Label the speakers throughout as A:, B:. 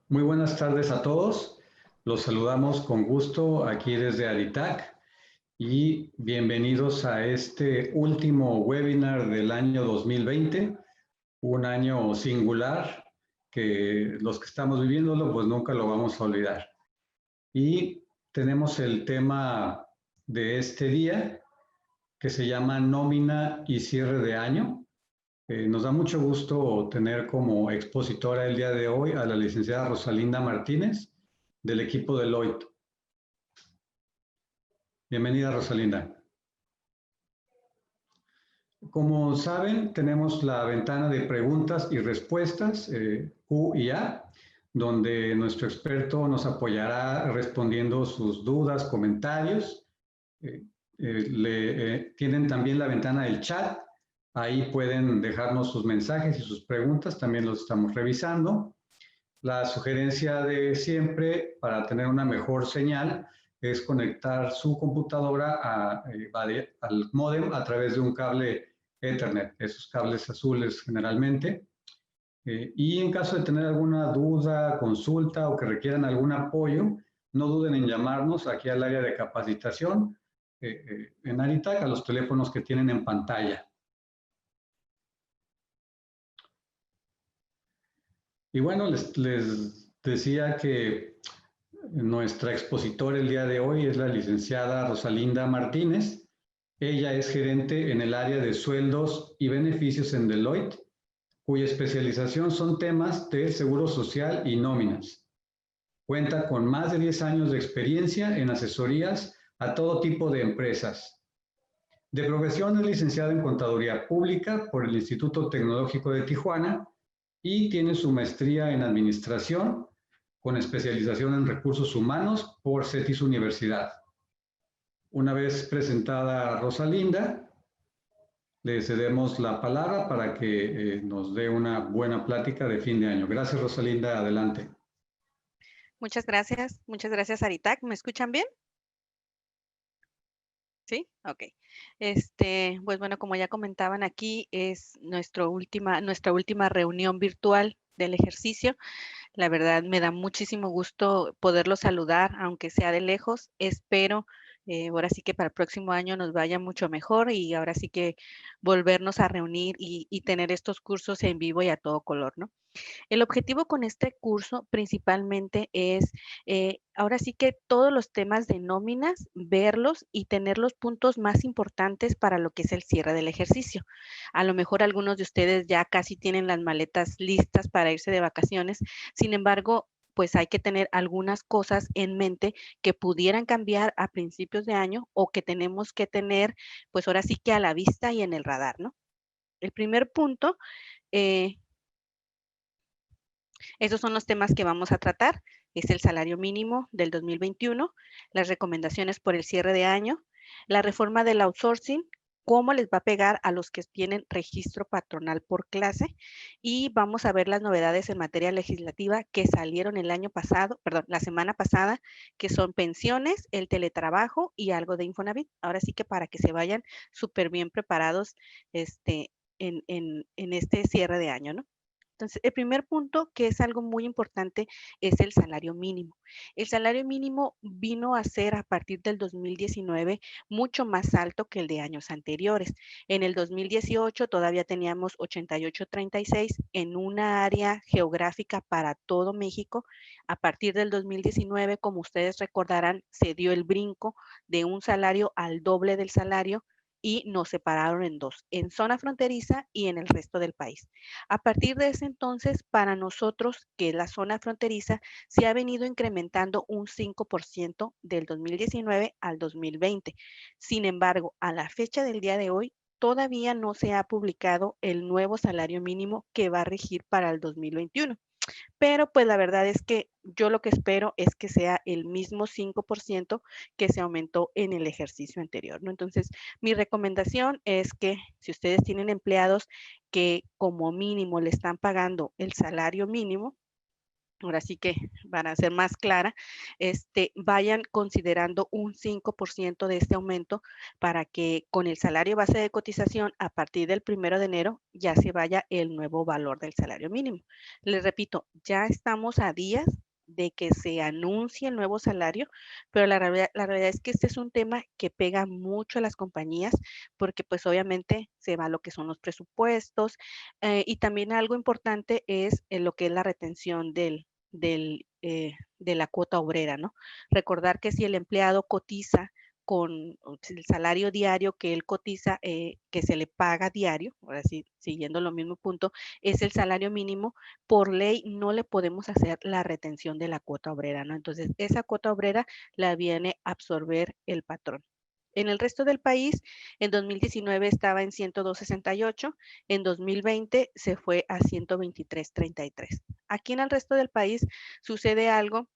A: Muy buenas tardes a todos. Los saludamos con gusto aquí desde Aritac y bienvenidos a este último webinar del año 2020, un año singular que los que estamos viviéndolo pues nunca lo vamos a olvidar. Y tenemos el tema de este día que se llama nómina y cierre de año. Nos da mucho gusto tener como expositora el día de hoy a la licenciada Rosalinda Martínez del equipo Deloitte. Bienvenida, Rosalinda. Como saben, tenemos la ventana de preguntas y respuestas, Q y A, donde nuestro experto nos apoyará respondiendo sus dudas, comentarios. Tienen también la ventana del chat. Ahí pueden dejarnos sus mensajes y sus preguntas, también los estamos revisando. La sugerencia de siempre para tener una mejor señal es conectar su computadora al módem a través de un cable Ethernet, esos cables azules generalmente. Y en caso de tener alguna duda, consulta o que requieran algún apoyo, no duden en llamarnos aquí al área de capacitación en Aritac a los teléfonos que tienen en pantalla. Y bueno, les decía que nuestra expositora el día de hoy es la licenciada Rosalinda Martínez. Ella es gerente en el área de sueldos y beneficios en Deloitte, cuya especialización son temas de seguro social y nóminas. Cuenta con más de 10 años de experiencia en asesorías a todo tipo de empresas. De profesión es licenciada en Contaduría Pública por el Instituto Tecnológico de Tijuana y tiene su maestría en Administración con especialización en Recursos Humanos por CETIS Universidad. Una vez presentada Rosalinda, le cedemos la palabra para que nos dé una buena plática de fin de año. Gracias, Rosalinda. Adelante.
B: Muchas gracias, Aritac. ¿Me escuchan bien? Sí, ok. Pues bueno, como ya comentaban aquí, es nuestra última reunión virtual del ejercicio. La verdad, me da muchísimo gusto poderlos saludar, aunque sea de lejos. Espero, ahora sí que para el próximo año nos vaya mucho mejor y ahora sí que volvernos a reunir y tener estos cursos en vivo y a todo color, ¿no? El objetivo con este curso principalmente es, ahora sí que todos los temas de nóminas, verlos y tener los puntos más importantes para lo que es el cierre del ejercicio. A lo mejor algunos de ustedes ya casi tienen las maletas listas para irse de vacaciones, sin embargo, pues hay que tener algunas cosas en mente que pudieran cambiar a principios de año o que tenemos que tener, pues ahora sí que a la vista y en el radar, ¿no? El primer punto, eh, esos son los temas que vamos a tratar. Es el salario mínimo del 2021, las recomendaciones por el cierre de año, la reforma del outsourcing, cómo les va a pegar a los que tienen registro patronal por clase y vamos a ver las novedades en materia legislativa que salieron el año pasado, perdón, la semana pasada, que son pensiones, el teletrabajo y algo de Infonavit. Ahora sí que para que se vayan súper bien preparados en este cierre de año, ¿no? Entonces, el primer punto, que es algo muy importante, es el salario mínimo. El salario mínimo vino a ser a partir del 2019 mucho más alto que el de años anteriores. En el 2018 todavía teníamos 88.36 en una área geográfica para todo México. A partir del 2019, como ustedes recordarán, se dio el brinco de un salario al doble del salario y nos separaron en dos, en zona fronteriza y en el resto del país. A partir de ese entonces, para nosotros, que es la zona fronteriza, se ha venido incrementando un 5% del 2019 al 2020. Sin embargo, a la fecha del día de hoy, todavía no se ha publicado el nuevo salario mínimo que va a regir para el 2021. Pero pues la verdad es que yo lo que espero es que sea el mismo 5% que se aumentó en el ejercicio anterior, ¿no? Entonces, mi recomendación es que si ustedes tienen empleados que como mínimo le están pagando el salario mínimo, ahora sí que para ser más clara, vayan considerando un 5% de este aumento para que con el salario base de cotización a partir del 1 de enero ya se vaya el nuevo valor del salario mínimo. Les repito, ya estamos a días de que se anuncie el nuevo salario, pero la realidad es que este es un tema que pega mucho a las compañías porque pues obviamente se va lo que son los presupuestos, y también algo importante es lo que es la retención de la cuota obrera, ¿no? Recordar que si el empleado cotiza con el salario diario que él cotiza, que se le paga diario, ahora sí, siguiendo lo mismo punto, es el salario mínimo, por ley no le podemos hacer la retención de la cuota obrera, ¿no? Entonces, esa cuota obrera la viene a absorber el patrón. En el resto del país, en 2019 estaba en 102.68, en 2020 se fue a 123.33. Aquí en el resto del país sucede algo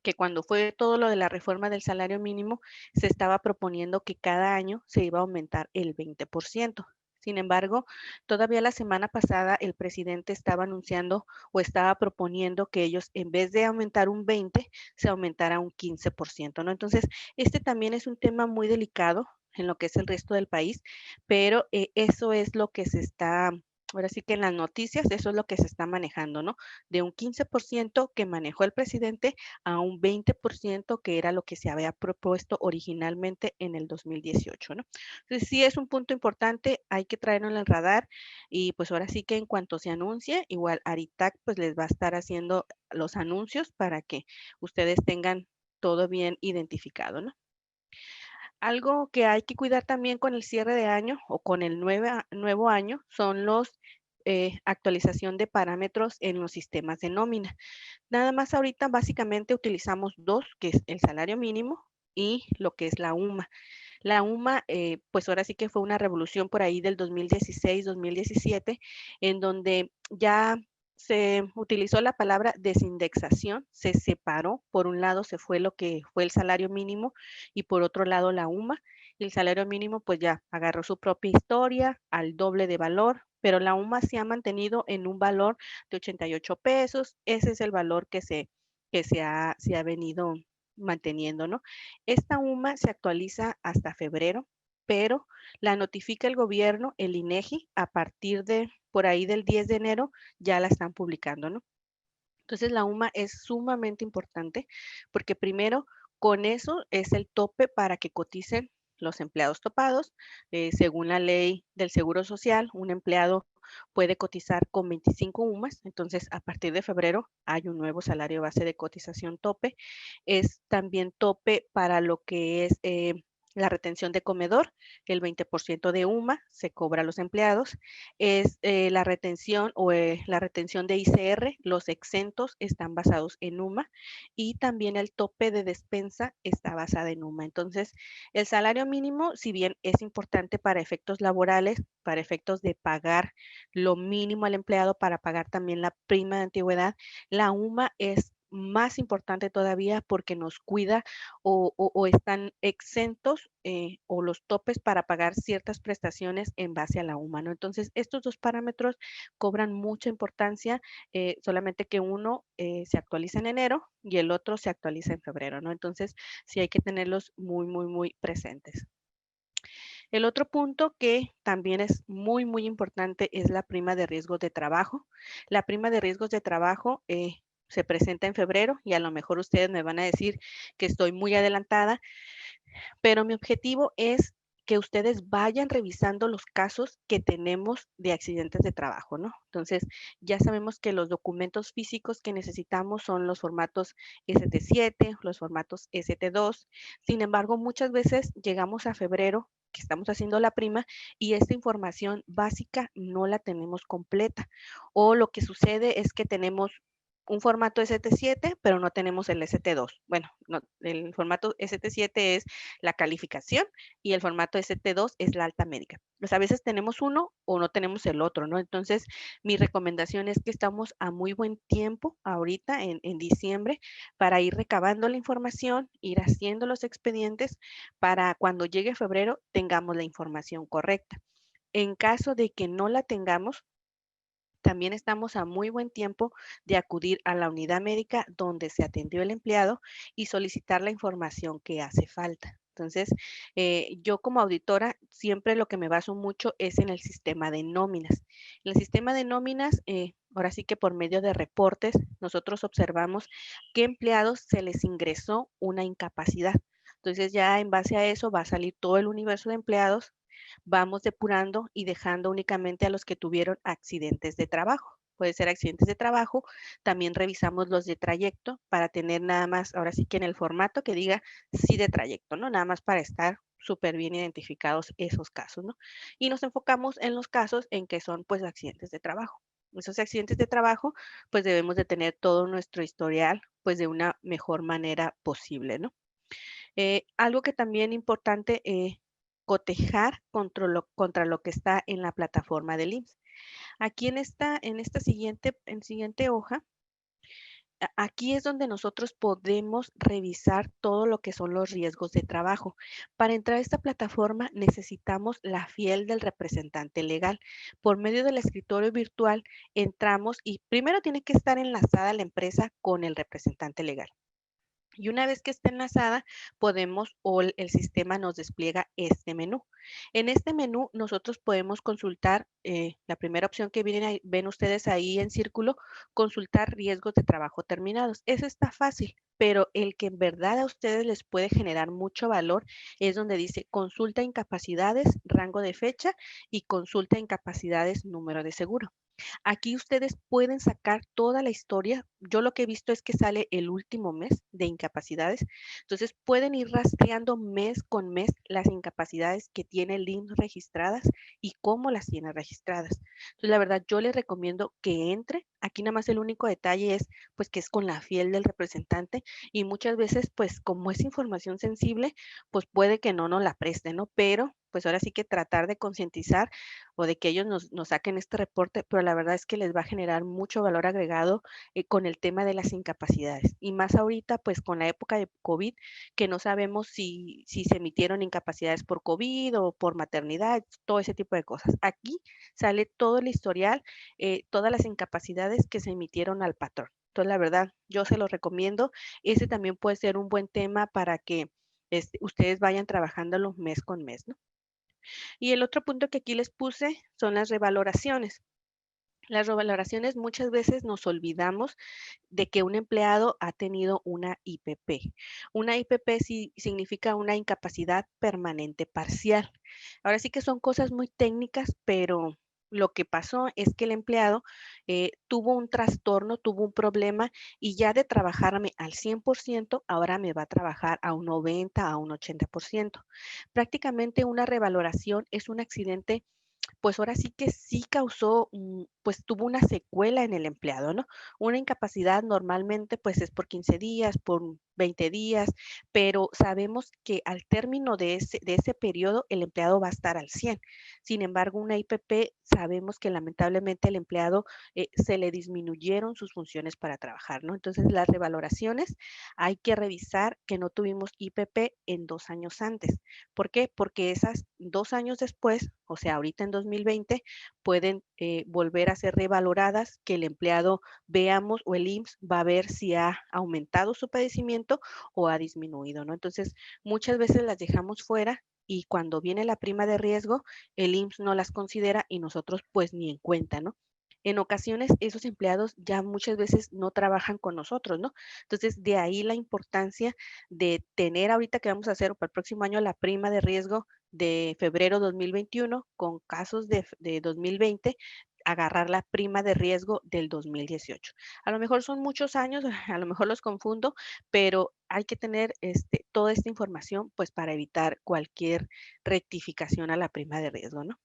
B: que cuando fue todo lo de la reforma del salario mínimo, se estaba proponiendo que cada año se iba a aumentar el 20%. Sin embargo, todavía la semana pasada el presidente estaba anunciando o estaba proponiendo que ellos, en vez de aumentar un 20, se aumentara un 15%, ¿no? Entonces, este también es un tema muy delicado en lo que es el resto del país, pero eso es lo que se está, ahora sí que en las noticias, eso es lo que se está manejando, ¿no? De un 15% que manejó el presidente a un 20% que era lo que se había propuesto originalmente en el 2018, ¿no? Entonces, sí es un punto importante, hay que traerlo en el radar y pues ahora sí que en cuanto se anuncie, igual Aritac pues les va a estar haciendo los anuncios para que ustedes tengan todo bien identificado, ¿no? Algo que hay que cuidar también con el cierre de año o con el nuevo año son los actualización de parámetros en los sistemas de nómina. Nada más ahorita básicamente utilizamos dos, que es el salario mínimo y lo que es la UMA. La UMA, pues ahora sí que fue una revolución por ahí del 2016-2017, en donde ya se utilizó la palabra desindexación, se separó, por un lado se fue lo que fue el salario mínimo y por otro lado la UMA, y el salario mínimo pues ya agarró su propia historia al doble de valor, pero la UMA se ha mantenido en un valor de 88 pesos, ese es el valor que se ha venido manteniendo, ¿no? Esta UMA se actualiza hasta febrero, pero la notifica el gobierno, el INEGI, a partir de por ahí del 10 de enero ya la están publicando, ¿no? Entonces la UMA es sumamente importante porque primero con eso es el tope para que coticen los empleados topados. Según la ley del Seguro Social, un empleado puede cotizar con 25 UMAS, entonces a partir de febrero hay un nuevo salario base de cotización tope. Es también tope para lo que es la retención de comedor, el 20% de UMA se cobra a los empleados, es la retención o la retención de ICR, los exentos están basados en UMA y también el tope de despensa está basada en UMA. Entonces, el salario mínimo, si bien es importante para efectos laborales, para efectos de pagar lo mínimo al empleado, para pagar también la prima de antigüedad, la UMA es más importante todavía porque nos cuida o están exentos o los topes para pagar ciertas prestaciones en base a la UMA, ¿no? Entonces, estos dos parámetros cobran mucha importancia, solamente que uno se actualiza en enero y el otro se actualiza en febrero, ¿no? Entonces, sí hay que tenerlos muy, muy, muy presentes. El otro punto que también es muy, muy importante es la prima de riesgos de trabajo. La prima de riesgos de trabajo se presenta en febrero y a lo mejor ustedes me van a decir que estoy muy adelantada, pero mi objetivo es que ustedes vayan revisando los casos que tenemos de accidentes de trabajo, ¿no? Entonces, ya sabemos que los documentos físicos que necesitamos son los formatos ST7, los formatos ST2. Sin embargo, muchas veces llegamos a febrero que estamos haciendo la prima y esta información básica no la tenemos completa. O lo que sucede es que tenemos un formato ST7, pero no tenemos el ST2. Bueno, no, el formato ST7 es la calificación y el formato ST2 es la alta médica. Pues a veces tenemos uno o no tenemos el otro, ¿no? Entonces, mi recomendación es que estamos a muy buen tiempo ahorita en diciembre para ir recabando la información, ir haciendo los expedientes para cuando llegue febrero tengamos la información correcta. En caso de que no la tengamos, también estamos a muy buen tiempo de acudir a la unidad médica donde se atendió el empleado y solicitar la información que hace falta. Entonces, yo como auditora siempre lo que me baso mucho es en el sistema de nóminas. En el sistema de nóminas, ahora sí que por medio de reportes, nosotros observamos qué empleados se les ingresó una incapacidad. Entonces ya en base a eso va a salir todo el universo de empleados, vamos depurando y dejando únicamente a los que tuvieron accidentes de trabajo. Puede ser accidentes de trabajo, también revisamos los de trayecto para tener nada más, ahora sí que en el formato que diga sí de trayecto, ¿no? Nada más para estar súper bien identificados esos casos, ¿no? Y nos enfocamos en los casos en que son pues accidentes de trabajo. Esos accidentes de trabajo, pues debemos de tener todo nuestro historial pues de una mejor manera posible, ¿no? Algo que también importante, cotejar contra lo que está en la plataforma del IMSS. Aquí en esta siguiente hoja, aquí es donde nosotros podemos revisar todo lo que son los riesgos de trabajo. Para entrar a esta plataforma necesitamos la fiel del representante legal. Por medio del escritorio virtual entramos y primero tiene que estar enlazada la empresa con el representante legal. Y una vez que esté enlazada, podemos o el sistema nos despliega este menú. En este menú nosotros podemos consultar, la primera opción que ven ustedes ahí en círculo, consultar riesgos de trabajo terminados. Eso está fácil, pero el que en verdad a ustedes les puede generar mucho valor es donde dice consulta incapacidades, rango de fecha y consulta incapacidades, número de seguro. Aquí ustedes pueden sacar toda la historia. Yo lo que he visto es que sale el último mes de incapacidades. Entonces pueden ir rastreando mes con mes las incapacidades que tiene el IMSS registradas y cómo las tiene registradas. Entonces la verdad yo les recomiendo que entre. Aquí nada más el único detalle es pues que es con la fiel del representante y muchas veces pues como es información sensible pues puede que no nos la presten, ¿no? Pero pues ahora sí que tratar de concientizar o de que ellos nos saquen este reporte, pero la verdad es que les va a generar mucho valor agregado con el tema de las incapacidades. Y más ahorita, pues con la época de COVID, que no sabemos si se emitieron incapacidades por COVID o por maternidad, todo ese tipo de cosas. Aquí sale todo el historial, todas las incapacidades que se emitieron al patrón. Entonces, la verdad, yo se los recomiendo. Ese también puede ser un buen tema para que ustedes vayan trabajándolo mes con mes, ¿no? Y el otro punto que aquí les puse son las revaloraciones. Las revaloraciones muchas veces nos olvidamos de que un empleado ha tenido una IPP. Una IPP sí significa una incapacidad permanente parcial. Ahora sí que son cosas muy técnicas, pero lo que pasó es que el empleado tuvo un trastorno, tuvo un problema y ya de trabajarme al 100%, ahora me va a trabajar a un 90, a un 80%. Prácticamente una revaloración es un accidente pues ahora sí que sí causó, pues tuvo una secuela en el empleado, ¿no? Una incapacidad normalmente pues es por 15 días, por 20 días, pero sabemos que al término de ese periodo el empleado va a estar al 100. Sin embargo, una IPP sabemos que lamentablemente el empleado se le disminuyeron sus funciones para trabajar, ¿no? Entonces las revaloraciones hay que revisar que no tuvimos IPP en 2 años antes. ¿Por qué? Porque esas 2 años después, o sea, ahorita en 2020, pueden volver a ser revaloradas, que el empleado veamos o el IMSS va a ver si ha aumentado su padecimiento o ha disminuido, ¿no? Entonces, muchas veces las dejamos fuera y cuando viene la prima de riesgo, el IMSS no las considera y nosotros pues ni en cuenta, ¿no? En ocasiones esos empleados ya muchas veces no trabajan con nosotros, ¿no? Entonces, de ahí la importancia de tener ahorita que vamos a hacer para el próximo año la prima de riesgo de febrero 2021 con casos de 2020, agarrar la prima de riesgo del 2018. A lo mejor son muchos años, a lo mejor los confundo, pero hay que tener toda esta información pues para evitar cualquier rectificación a la prima de riesgo, ¿no?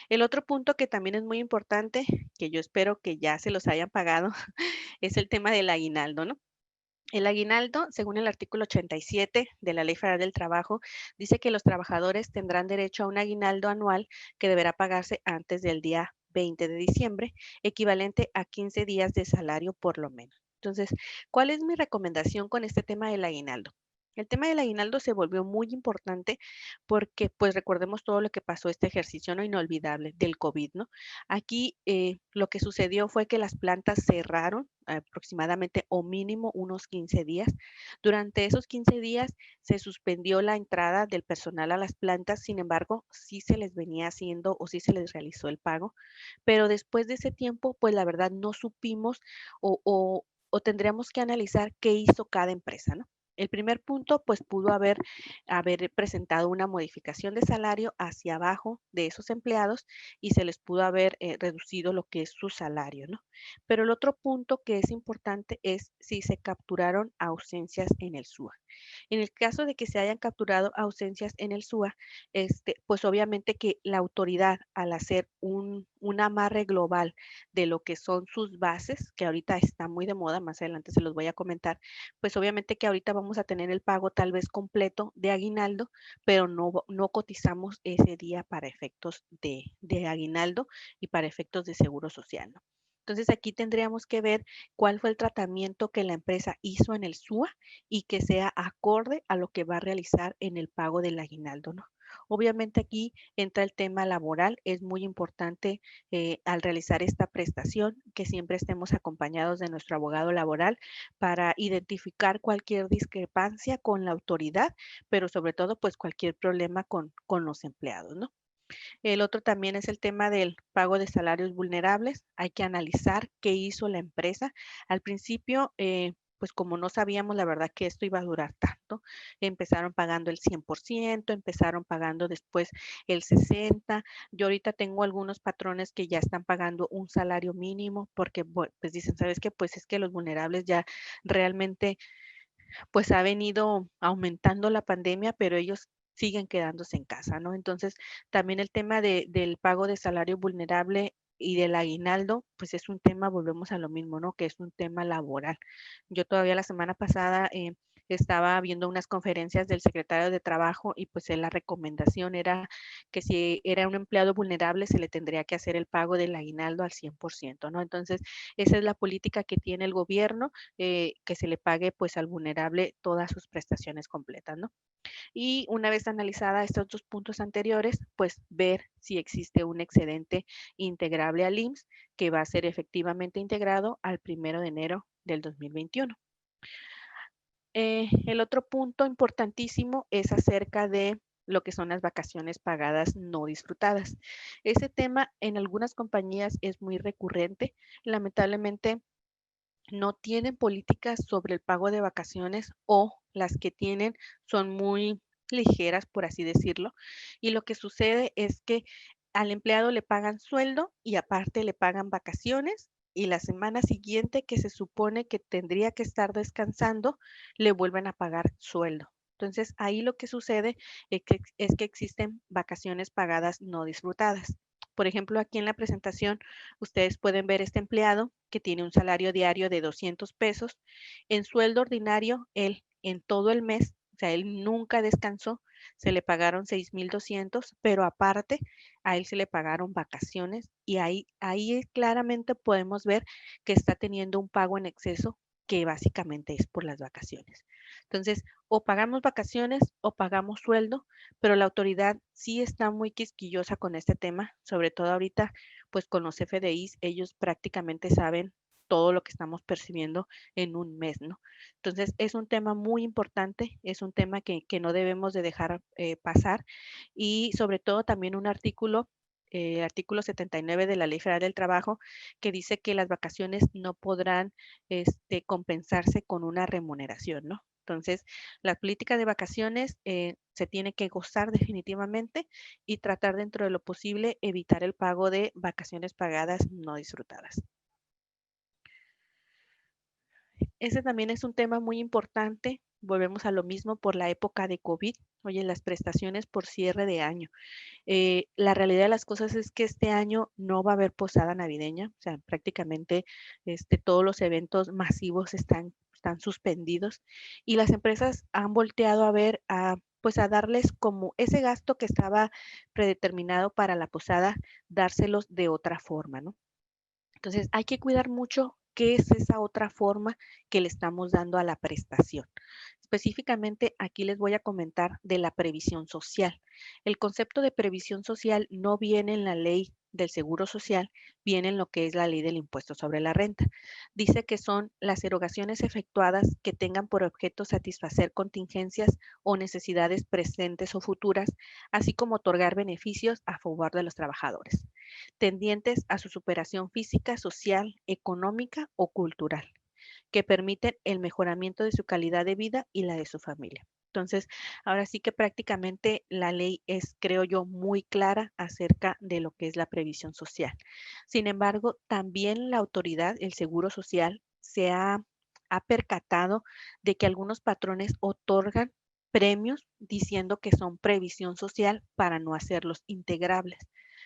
B: El otro punto que también es muy importante, que yo espero que ya se los hayan pagado, es el tema del aguinaldo, ¿no? El aguinaldo, según el artículo 87 de la Ley Federal del Trabajo, dice que los trabajadores tendrán derecho a un aguinaldo anual que deberá pagarse antes del día 20 de diciembre, equivalente a 15 días de salario por lo menos. Entonces, ¿cuál es mi recomendación con este tema del aguinaldo? El tema del aguinaldo se volvió muy importante porque, pues, recordemos todo lo que pasó este ejercicio, ¿no? Inolvidable del COVID, ¿no? Aquí, lo que sucedió fue que las plantas cerraron aproximadamente o mínimo unos 15 días. Durante esos 15 días se suspendió la entrada del personal a las plantas, sin embargo, sí se les venía haciendo o sí se les realizó el pago, pero después de ese tiempo, pues, la verdad no supimos o tendríamos que analizar qué hizo cada empresa, ¿no? El primer punto, pues pudo haber presentado una modificación de salario hacia abajo de esos empleados y se les pudo haber reducido lo que es su salario, ¿no? Pero el otro punto que es importante es si se capturaron ausencias en el SUA. En el caso de que se hayan capturado ausencias en el SUA, pues obviamente que la autoridad al hacer un amarre global de lo que son sus bases, que ahorita está muy de moda, más adelante se los voy a comentar, pues obviamente que ahorita vamos a tener el pago tal vez completo de aguinaldo, pero no cotizamos ese día para efectos de aguinaldo y para efectos de seguro social, ¿no? Entonces aquí tendríamos que ver cuál fue el tratamiento que la empresa hizo en el SUA y que sea acorde a lo que va a realizar en el pago del aguinaldo, ¿no? Obviamente aquí entra el tema laboral, es muy importante al realizar esta prestación que siempre estemos acompañados de nuestro abogado laboral para identificar cualquier discrepancia con la autoridad, pero sobre todo pues cualquier problema con los empleados, ¿no? El otro también es el tema del pago de salarios vulnerables. Hay que analizar qué hizo la empresa. Al principio, pues como no sabíamos la verdad que esto iba a durar tanto, empezaron pagando el 100%, empezaron pagando después el 60%. Yo ahorita tengo algunos patrones que ya están pagando un salario mínimo porque pues dicen, ¿sabes qué? Pues es que los vulnerables ya realmente pues ha venido aumentando la pandemia, pero ellos siguen quedándose en casa, ¿no? Entonces, también el tema del pago de salario vulnerable y del aguinaldo, pues es un tema, volvemos a lo mismo, ¿no? Que es un tema laboral. Yo todavía la semana pasada estaba viendo unas conferencias del secretario de Trabajo y pues la recomendación era que si era un empleado vulnerable se le tendría que hacer el pago del aguinaldo al 100%, ¿no? Entonces, esa es la política que tiene el gobierno, que se le pague pues al vulnerable todas sus prestaciones completas, ¿no? Y una vez analizada estos dos puntos anteriores, pues ver si existe un excedente integrable al IMSS que va a ser efectivamente integrado al 1 de enero del 2021. El otro punto importantísimo es acerca de lo que son las vacaciones pagadas no disfrutadas. Ese tema en algunas compañías es muy recurrente. Lamentablemente, no tienen políticas sobre el pago de vacaciones o las que tienen son muy ligeras, por así decirlo. Y lo que sucede es que al empleado le pagan sueldo y aparte le pagan vacaciones y la semana siguiente que se supone que tendría que estar descansando, le vuelven a pagar sueldo. Entonces, ahí lo que sucede es que existen vacaciones pagadas no disfrutadas. Por ejemplo, aquí en la presentación ustedes pueden ver este empleado que tiene un salario diario de 200 pesos. En sueldo ordinario, él en todo el mes, o sea, él nunca descansó, se le pagaron 6,200, pero aparte a él se le pagaron vacaciones y ahí claramente podemos ver que está teniendo un pago en exceso que básicamente es por las vacaciones. Entonces, o pagamos vacaciones o pagamos sueldo, pero la autoridad sí está muy quisquillosa con este tema, sobre todo ahorita, pues con los FDIs, ellos prácticamente saben todo lo que estamos percibiendo en un mes, ¿no? Entonces, es un tema muy importante, es un tema que no debemos de dejar pasar y sobre todo también un artículo 79 de la Ley Federal del Trabajo, que dice que las vacaciones no podrán compensarse con una remuneración, ¿no? Entonces, la política de vacaciones se tiene que gozar definitivamente y tratar dentro de lo posible evitar el pago de vacaciones pagadas no disfrutadas. Ese también es un tema muy importante. Volvemos a lo mismo por la época de COVID. Oye, las prestaciones por cierre de año. La realidad de las cosas es que este año no va a haber posada navideña, o sea, prácticamente todos los eventos masivos están suspendidos y las empresas han volteado a ver pues a darles como ese gasto que estaba predeterminado para la posada, dárselos de otra forma, ¿no? Entonces hay que cuidar mucho ¿qué es esa otra forma que le estamos dando a la prestación? Específicamente, aquí les voy a comentar de la previsión social. El concepto de previsión social no viene en la ley del Seguro Social, viene en lo que es la ley del impuesto sobre la renta. Dice que son las erogaciones efectuadas que tengan por objeto satisfacer contingencias o necesidades presentes o futuras, así como otorgar beneficios a favor de los trabajadores, tendientes a su superación física, social, económica o cultural, que permiten el mejoramiento de su calidad de vida y la de su familia. Entonces, ahora sí que prácticamente la ley es, creo yo, muy clara acerca de lo que es la previsión social. Sin embargo, también la autoridad, el Seguro Social, ha percatado de que algunos patrones otorgan premios diciendo que son previsión social para no hacerlos integrables.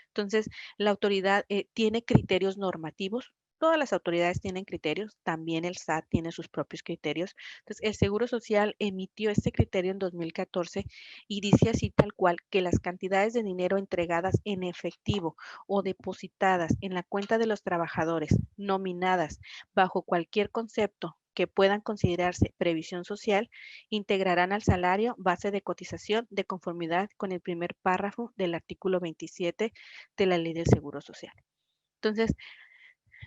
B: Entonces, la autoridad tiene criterios normativos. Todas las autoridades tienen criterios, también el SAT tiene sus propios criterios. Entonces, el Seguro Social emitió este criterio en 2014 y dice así tal cual que las cantidades de dinero entregadas en efectivo o depositadas en la cuenta de los trabajadores, nominadas bajo cualquier concepto que puedan considerarse previsión social, integrarán al salario base de cotización de conformidad con el primer párrafo del artículo 27 de la Ley del Seguro Social. Entonces,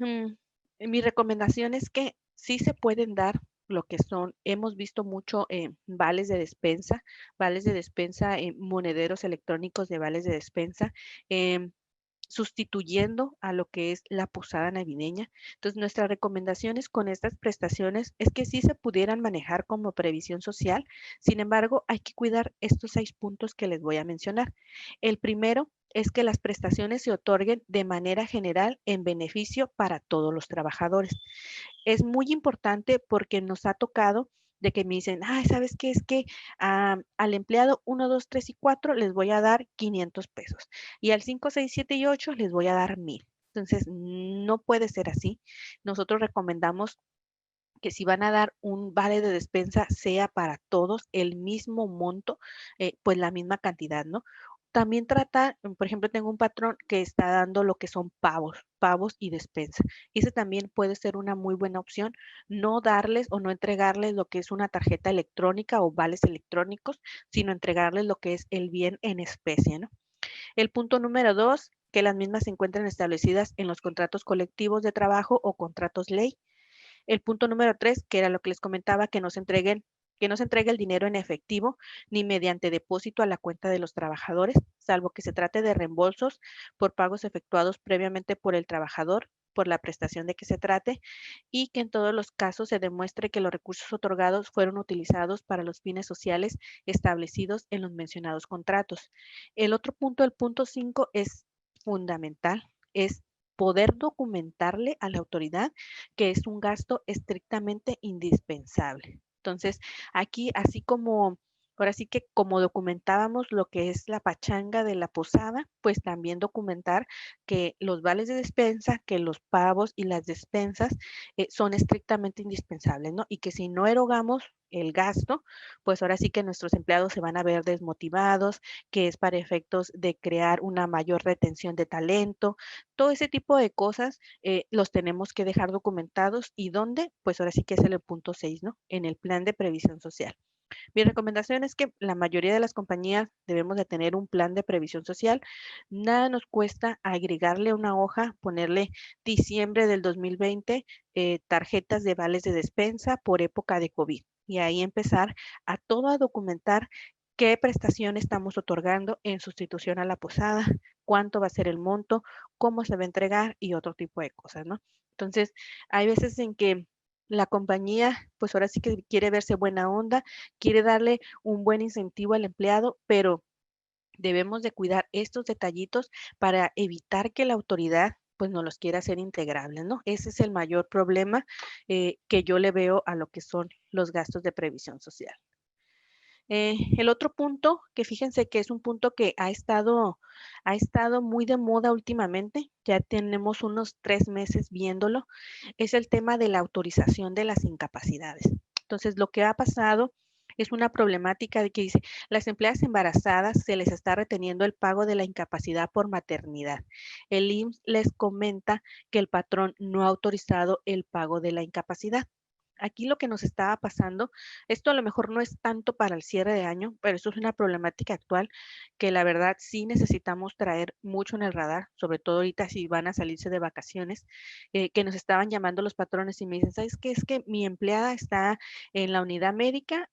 B: Mm, mi recomendación es que sí se pueden dar lo que son, hemos visto mucho vales de despensa, monederos electrónicos de vales de despensa, em, sustituyendo a lo que es la posada navideña. Entonces, nuestras recomendaciones con estas prestaciones es que sí se pudieran manejar como previsión social. Sin embargo, hay que cuidar estos 6 puntos que les voy a mencionar. El primero es que las prestaciones se otorguen de manera general en beneficio para todos los trabajadores. Es muy importante porque nos ha tocado de que me dicen, ay, ¿sabes qué? Es que al empleado 1, 2, 3 y 4 les voy a dar 500 pesos y al 5, 6, 7 y 8 les voy a dar 1000. Entonces, no puede ser así. Nosotros recomendamos que si van a dar un vale de despensa, sea para todos el mismo monto, pues la misma cantidad, ¿no? También trata, por ejemplo, tengo un patrón que está dando lo que son pavos y despensa. Y ese también puede ser una muy buena opción, no darles o no entregarles lo que es una tarjeta electrónica o vales electrónicos, sino entregarles lo que es el bien en especie, ¿no? El punto número 2, que las mismas se encuentren establecidas en los contratos colectivos de trabajo o contratos ley. El punto número 3, que era lo que les comentaba, que no se entregue el dinero en efectivo ni mediante depósito a la cuenta de los trabajadores, salvo que se trate de reembolsos por pagos efectuados previamente por el trabajador por la prestación de que se trate y que en todos los casos se demuestre que los recursos otorgados fueron utilizados para los fines sociales establecidos en los mencionados contratos. El otro punto, el punto 5, es fundamental, es poder documentarle a la autoridad que es un gasto estrictamente indispensable. Entonces, aquí, así como, ahora sí que como documentábamos lo que es la pachanga de la posada, pues también documentar que los vales de despensa, que los pavos y las despensas son estrictamente indispensables, ¿no? Y que si no erogamos el gasto, pues ahora sí que nuestros empleados se van a ver desmotivados, que es para efectos de crear una mayor retención de talento, todo ese tipo de cosas los tenemos que dejar documentados. ¿Y dónde? Pues ahora sí que es el punto 6, ¿no? En el plan de previsión social. Mi recomendación es que la mayoría de las compañías debemos de tener un plan de previsión social. Nada nos cuesta agregarle una hoja, ponerle diciembre del 2020, tarjetas de vales de despensa por época de COVID. Y ahí empezar a todo a documentar qué prestación estamos otorgando en sustitución a la posada, cuánto va a ser el monto, cómo se va a entregar y otro tipo de cosas, ¿no? Entonces, hay veces en que la compañía, pues ahora sí que quiere verse buena onda, quiere darle un buen incentivo al empleado, pero debemos de cuidar estos detallitos para evitar que la autoridad pues no los quiera hacer integrables, ¿no? Ese es el mayor problema que yo le veo a lo que son los gastos de previsión social. El otro punto, que fíjense que es un punto que ha estado muy de moda últimamente, ya tenemos unos 3 meses viéndolo, es el tema de la autorización de las incapacidades. Entonces, lo que ha pasado Es una problemática de que dice, las empleadas embarazadas se les está reteniendo el pago de la incapacidad por maternidad. El IMSS les comenta que el patrón no ha autorizado el pago de la incapacidad. Aquí lo que nos estaba pasando, esto a lo mejor no es tanto para el cierre de año, pero esto es una problemática actual que la verdad sí necesitamos traer mucho en el radar, sobre todo ahorita si van a salirse de vacaciones, que nos estaban llamando los patrones y me dicen, ¿sabes qué? Es que mi empleada está en la unidad médica,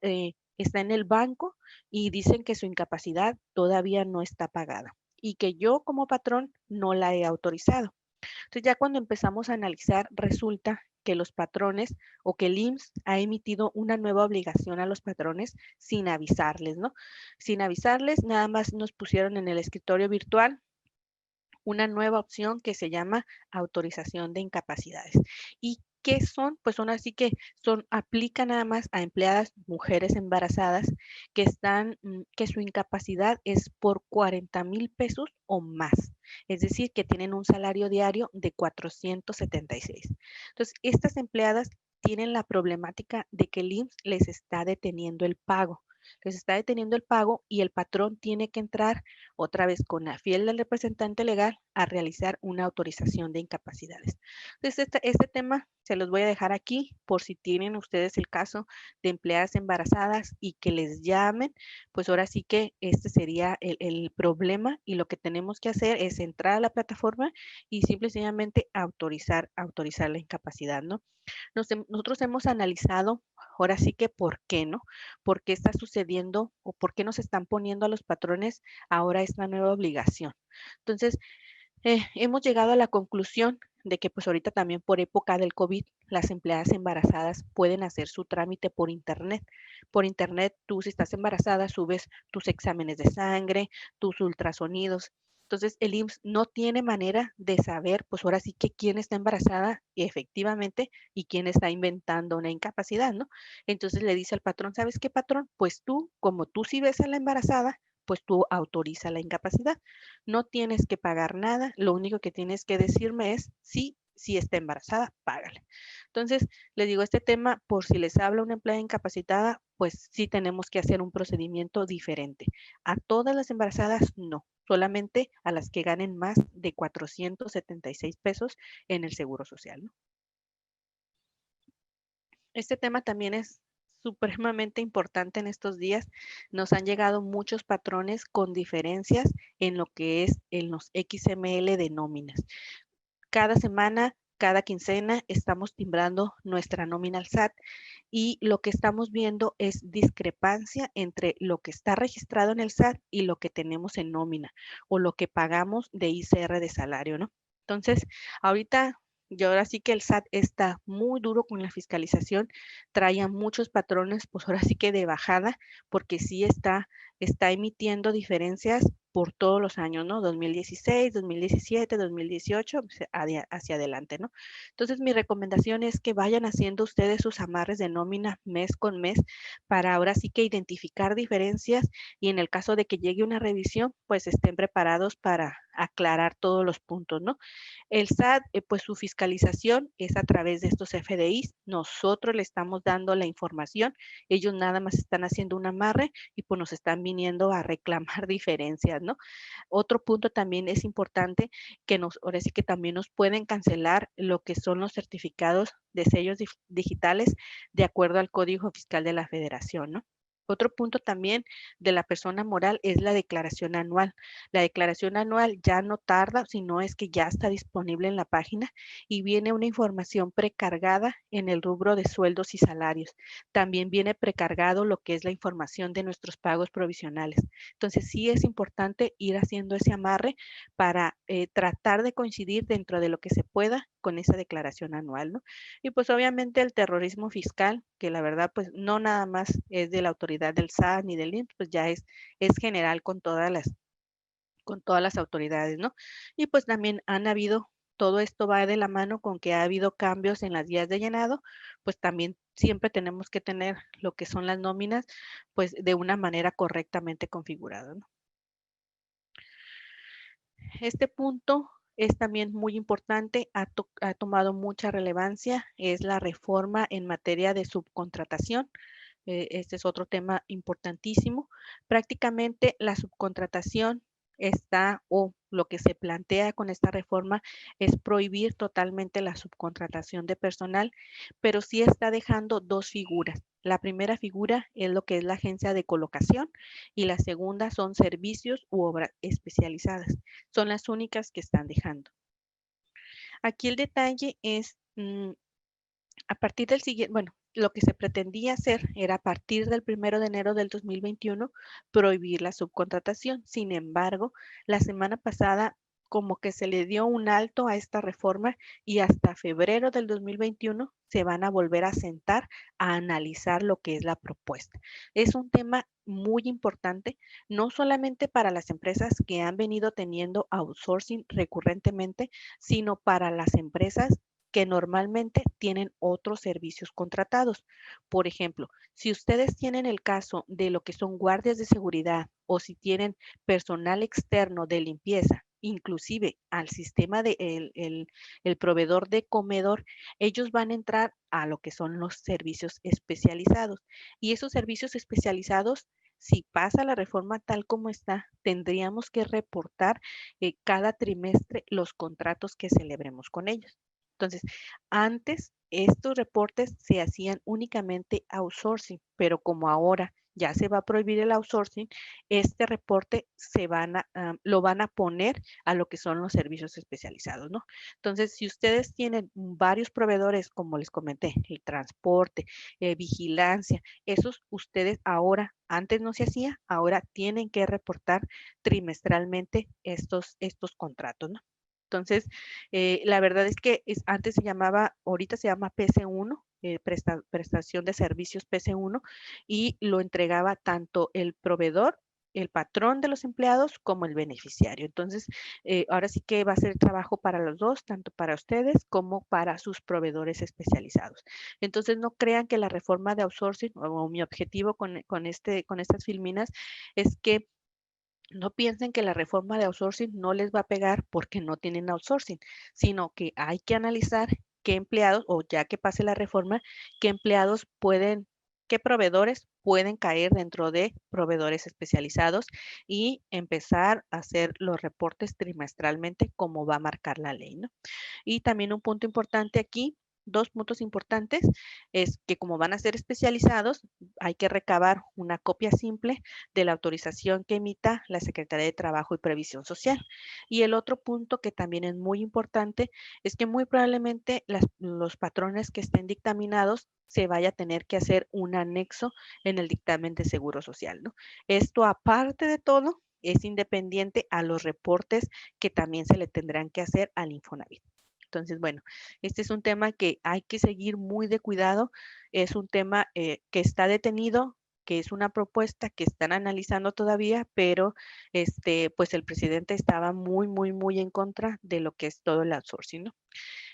B: está en el banco y dicen que su incapacidad todavía no está pagada y que yo como patrón no la he autorizado. Entonces ya cuando empezamos a analizar, resulta que los patrones o que el IMSS ha emitido una nueva obligación a los patrones sin avisarles, ¿no? Sin avisarles, nada más nos pusieron en el escritorio virtual una nueva opción que se llama autorización de incapacidades. ¿Y qué son? Pues son así que son, aplica nada más a empleadas mujeres embarazadas que están, que su incapacidad es por 40,000 pesos o más. Es decir, que tienen un salario diario de 476. Entonces, estas empleadas tienen la problemática de que el IMSS les está deteniendo el pago. Les está deteniendo el pago y el patrón tiene que entrar otra vez con la fiel del representante legal a realizar una autorización de incapacidades. Entonces, este tema se los voy a dejar aquí por si tienen ustedes el caso de empleadas embarazadas y que les llamen, pues ahora sí que este sería el problema y lo que tenemos que hacer es entrar a la plataforma y simple y sencillamente autorizar la incapacidad, ¿no? Nosotros hemos analizado, ahora sí que por qué, ¿no? ¿Por qué está sucediendo o por qué nos están poniendo a los patrones ahora esta nueva obligación? Entonces, hemos llegado a la conclusión de que pues ahorita también por época del COVID, las empleadas embarazadas pueden hacer su trámite por internet. Por internet, tú si estás embarazada, subes tus exámenes de sangre, tus ultrasonidos. Entonces, el IMSS no tiene manera de saber, pues ahora sí que quién está embarazada efectivamente y quién está inventando una incapacidad, ¿no? Entonces le dice al patrón, ¿sabes qué, patrón? Pues tú, como tú sí ves a la embarazada, pues tú autoriza la incapacidad. No tienes que pagar nada, lo único que tienes que decirme es si está embarazada, págale. Entonces, les digo, este tema, por si les habla una empleada incapacitada, pues sí tenemos que hacer un procedimiento diferente. A todas las embarazadas, no. Solamente a las que ganen más de 476 pesos en el Seguro Social, ¿no? Este tema también es supremamente importante en estos días. Nos han llegado muchos patrones con diferencias en lo que es en los XML de nóminas. Cada semana, cada quincena, estamos timbrando nuestra nómina al SAT y lo que estamos viendo es discrepancia entre lo que está registrado en el SAT y lo que tenemos en nómina o lo que pagamos de ICR de salario, ¿no? Entonces, ahorita y ahora sí que el SAT está muy duro con la fiscalización, trae a muchos patrones, pues ahora sí que de bajada, porque sí está emitiendo diferencias por todos los años, ¿no? 2016, 2017, 2018, hacia adelante, ¿no? Entonces, mi recomendación es que vayan haciendo ustedes sus amarres de nómina mes con mes para ahora sí que identificar diferencias y en el caso de que llegue una revisión, pues estén preparados para aclarar todos los puntos, ¿no? El SAT, pues su fiscalización es a través de estos FDIs. Nosotros le estamos dando la información. Ellos nada más están haciendo un amarre y pues nos están viniendo a reclamar diferencias, ¿no? Otro punto también es importante que ahora sí que también nos pueden cancelar lo que son los certificados de sellos digitales de acuerdo al Código Fiscal de la Federación, ¿no? Otro punto también de la persona moral es la declaración anual. La declaración anual ya no tarda, sino es que ya está disponible en la página y viene una información precargada en el rubro de sueldos y salarios. También viene precargado lo que es la información de nuestros pagos provisionales. Entonces sí es importante ir haciendo ese amarre para tratar de coincidir dentro de lo que se pueda con esa declaración anual, ¿no? Y pues obviamente el terrorismo fiscal, que la verdad pues no nada más es de la autoridad del SAT ni del IMSS, pues ya es general con todas las autoridades, ¿no? Y pues también han habido, todo esto va de la mano con que ha habido cambios en las guías de llenado, pues también siempre tenemos que tener lo que son las nóminas, pues de una manera correctamente configurada, ¿no? Este punto es también muy importante, ha tomado mucha relevancia, es la reforma en materia de subcontratación. Este es otro tema importantísimo. Prácticamente la subcontratación está, o lo que se plantea con esta reforma es prohibir totalmente la subcontratación de personal, pero sí está dejando dos figuras. La primera figura es lo que es la agencia de colocación y la segunda son servicios u obras especializadas. Son las únicas que están dejando. Aquí el detalle es, a partir del siguiente, bueno, lo que se pretendía hacer era a partir del 1 de enero del 2021 prohibir la subcontratación. Sin embargo, la semana pasada como que se le dio un alto a esta reforma y hasta febrero del 2021 se van a volver a sentar a analizar lo que es la propuesta. Es un tema muy importante, no solamente para las empresas que han venido teniendo outsourcing recurrentemente, sino para las empresas que normalmente tienen otros servicios contratados. Por ejemplo, si ustedes tienen el caso de lo que son guardias de seguridad o si tienen personal externo de limpieza, inclusive al sistema de el proveedor de comedor, ellos van a entrar a lo que son los servicios especializados. Y esos servicios especializados, si pasa la reforma tal como está, tendríamos que reportar cada trimestre los contratos que celebremos con ellos. Entonces, antes estos reportes se hacían únicamente outsourcing, pero como ahora ya se va a prohibir el outsourcing, este reporte lo van a poner a lo que son los servicios especializados, ¿no? Entonces, si ustedes tienen varios proveedores, como les comenté, el transporte, vigilancia, esos ustedes ahora, antes no se hacía, ahora tienen que reportar trimestralmente estos contratos, ¿no? Entonces, la verdad es que antes se llamaba, ahorita se llama PC1, prestación de servicios PC1, y lo entregaba tanto el proveedor, el patrón de los empleados, como el beneficiario. Entonces, ahora sí que va a ser trabajo para los dos, tanto para ustedes como para sus proveedores especializados. Entonces, no crean que la reforma de outsourcing o mi objetivo con estas filminas es que no piensen que la reforma de outsourcing no les va a pegar porque no tienen outsourcing, sino que hay que analizar qué empleados, o ya que pase la reforma, qué empleados pueden, qué proveedores pueden caer dentro de proveedores especializados y empezar a hacer los reportes trimestralmente como va a marcar la ley, ¿no? Y también un punto importante aquí, dos puntos importantes, es que como van a ser especializados, hay que recabar una copia simple de la autorización que emita la Secretaría de Trabajo y Previsión Social. Y el otro punto que también es muy importante es que muy probablemente los patrones que estén dictaminados se vaya a tener que hacer un anexo en el dictamen de Seguro Social, ¿no? Esto, aparte de todo, es independiente a los reportes que también se le tendrán que hacer al Infonavit. Entonces, bueno, este es un tema que hay que seguir muy de cuidado. Es un tema que está detenido, que es una propuesta que están analizando todavía, pero pues el presidente estaba muy, muy, muy en contra de lo que es todo el outsourcing, ¿no?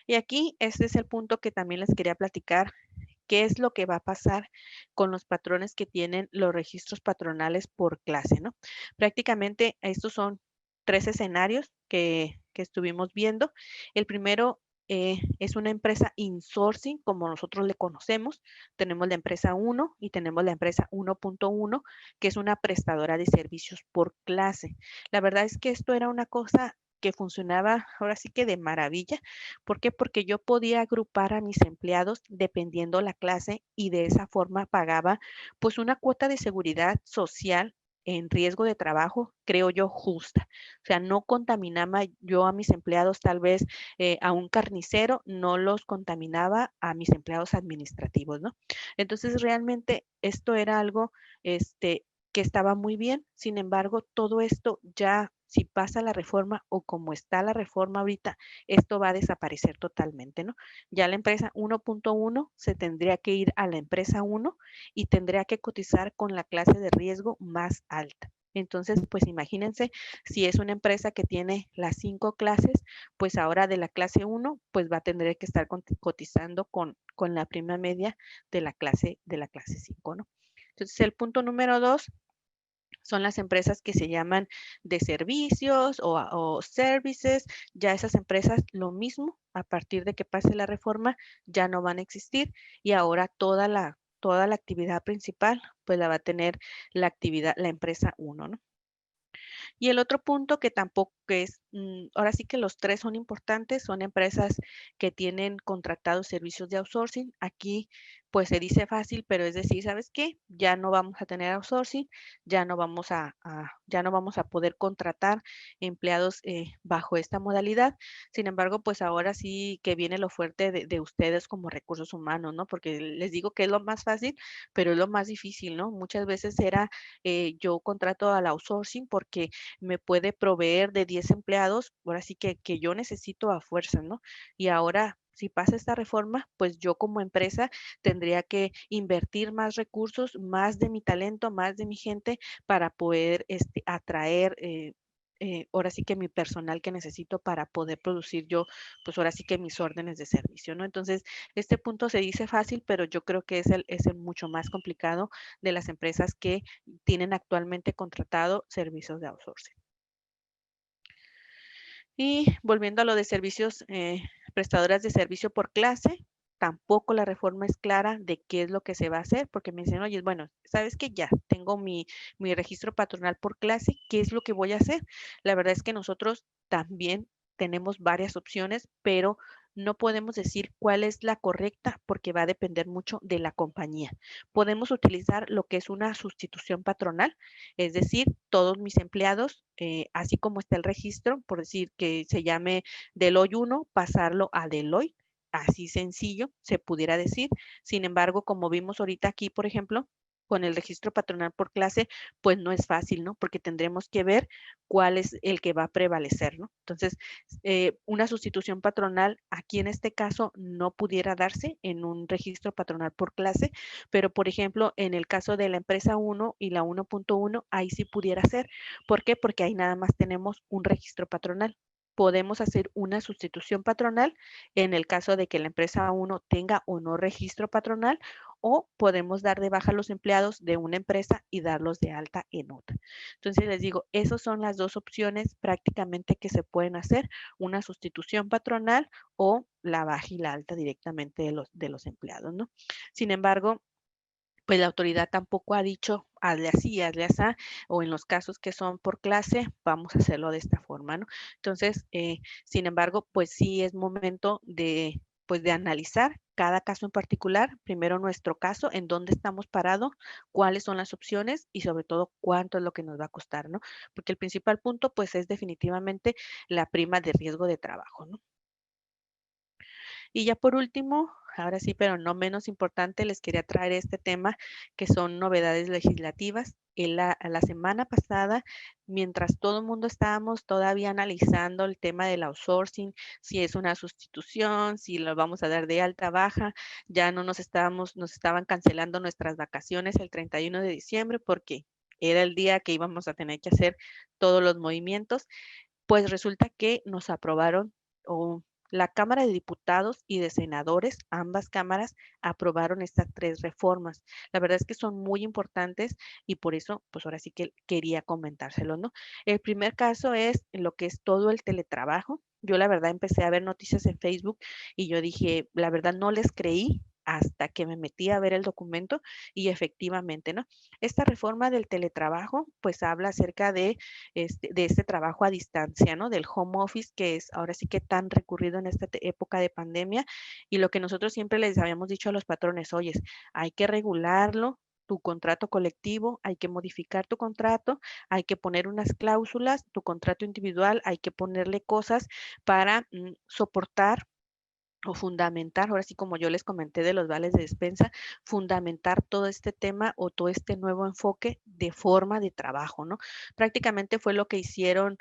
B: Y aquí este es el punto que también les quería platicar. ¿Qué es lo que va a pasar con los patrones que tienen los registros patronales por clase, ¿no? Prácticamente estos son tres escenarios que estuvimos viendo. El primero es una empresa insourcing, como nosotros le conocemos. Tenemos la empresa 1 y tenemos la empresa 1.1, que es una prestadora de servicios por clase. La verdad es que esto era una cosa que funcionaba ahora sí que de maravilla. ¿Por qué? Porque yo podía agrupar a mis empleados dependiendo la clase y de esa forma pagaba pues una cuota de seguridad social en riesgo de trabajo, creo yo, justa. O sea, no contaminaba yo a mis empleados, tal vez a un carnicero, no los contaminaba a mis empleados administrativos, ¿no? Entonces, realmente esto era algo, que estaba muy bien. Sin embargo, todo esto ya, si pasa la reforma o como está la reforma ahorita, esto va a desaparecer totalmente, ¿no? Ya la empresa 1.1 se tendría que ir a la empresa 1 y tendría que cotizar con la clase de riesgo más alta. Entonces, pues imagínense, si es una empresa que tiene las 5 clases, pues ahora de la clase 1, pues va a tener que estar cotizando con la prima media de la clase 5, ¿no? Entonces, el punto número 2 son las empresas que se llaman de servicios o services. Ya esas empresas, lo mismo, a partir de que pase la reforma, ya no van a existir y ahora toda toda la actividad principal, pues la va a tener la empresa uno, ¿no? Y el otro punto que tampoco es, ahora sí que los tres son importantes, son empresas que tienen contratados servicios de outsourcing. Aquí pues se dice fácil, pero es decir, ¿sabes qué? Ya no vamos a tener outsourcing, ya no vamos a poder contratar empleados bajo esta modalidad. Sin embargo, pues ahora sí que viene lo fuerte de ustedes como recursos humanos, ¿no? Porque les digo que es lo más fácil, pero es lo más difícil, ¿no? Muchas veces era yo contrato al outsourcing porque me puede proveer de 10 empleados, ahora sí que yo necesito a fuerza, ¿no? Y ahora, si pasa esta reforma, pues yo como empresa tendría que invertir más recursos, más de mi talento, más de mi gente para poder atraer ahora sí que mi personal que necesito para poder producir yo, pues ahora sí que mis órdenes de servicio, ¿no? Entonces, este punto se dice fácil, pero yo creo que es el mucho más complicado de las empresas que tienen actualmente contratado servicios de outsourcing. Y volviendo a lo de servicios, prestadoras de servicio por clase, tampoco la reforma es clara de qué es lo que se va a hacer, porque me dicen, oye, bueno, sabes que ya tengo mi registro patronal por clase, ¿qué es lo que voy a hacer? La verdad es que nosotros también tenemos varias opciones, pero no podemos decir cuál es la correcta porque va a depender mucho de la compañía. Podemos utilizar lo que es una sustitución patronal, es decir, todos mis empleados, así como está el registro, por decir que se llame Deloitte 1, pasarlo a Deloitte, así sencillo, se pudiera decir. Sin embargo, como vimos ahorita aquí, por ejemplo, con el registro patronal por clase, pues no es fácil, ¿no? Porque tendremos que ver cuál es el que va a prevalecer, ¿no? Entonces, una sustitución patronal aquí en este caso no pudiera darse en un registro patronal por clase, pero por ejemplo, en el caso de la empresa 1 y la 1.1, ahí sí pudiera ser. ¿Por qué? Porque ahí nada más tenemos un registro patronal. Podemos hacer una sustitución patronal en el caso de que la empresa 1 tenga o no registro patronal, o podemos dar de baja a los empleados de una empresa y darlos de alta en otra. Entonces les digo, esas son las dos opciones prácticamente que se pueden hacer, una sustitución patronal o la baja y la alta directamente de los empleados, ¿no? Sin embargo, pues la autoridad tampoco ha dicho hazle así, hazle así, o en los casos que son por clase, vamos a hacerlo de esta forma, ¿no? Entonces, sin embargo, pues sí es momento pues de analizar cada caso en particular, primero nuestro caso, en dónde estamos parados, cuáles son las opciones y sobre todo cuánto es lo que nos va a costar, ¿no? Porque el principal punto, pues es definitivamente la prima de riesgo de trabajo, ¿no? Y ya por último, ahora sí, pero no menos importante, les quería traer este tema que son novedades legislativas. La semana pasada, mientras todo el mundo estábamos todavía analizando el tema del outsourcing, si es una sustitución, si lo vamos a dar de alta baja, ya no nos estaban cancelando nuestras vacaciones el 31 de diciembre porque era el día que íbamos a tener que hacer todos los movimientos. Pues resulta que nos aprobaron, o la Cámara de Diputados y de Senadores, ambas cámaras, aprobaron estas tres reformas. La verdad es que son muy importantes y por eso, pues ahora sí que quería comentárselo, ¿no? El primer caso es lo que es todo el teletrabajo. Yo la verdad empecé a ver noticias en Facebook y yo dije, la verdad no les creí hasta que me metí a ver el documento y efectivamente, ¿no? Esta reforma del teletrabajo, pues habla acerca de este trabajo a distancia, ¿no? Del home office, que es ahora sí que tan recurrido en esta época de pandemia. Y lo que nosotros siempre les habíamos dicho a los patrones, oye, hay que regularlo, tu contrato colectivo, hay que modificar tu contrato, hay que poner unas cláusulas, tu contrato individual, hay que ponerle cosas para soportar o fundamentar, ahora sí como yo les comenté de los vales de despensa, fundamentar todo este tema o todo este nuevo enfoque de forma de trabajo, ¿no? Prácticamente fue lo que hicieron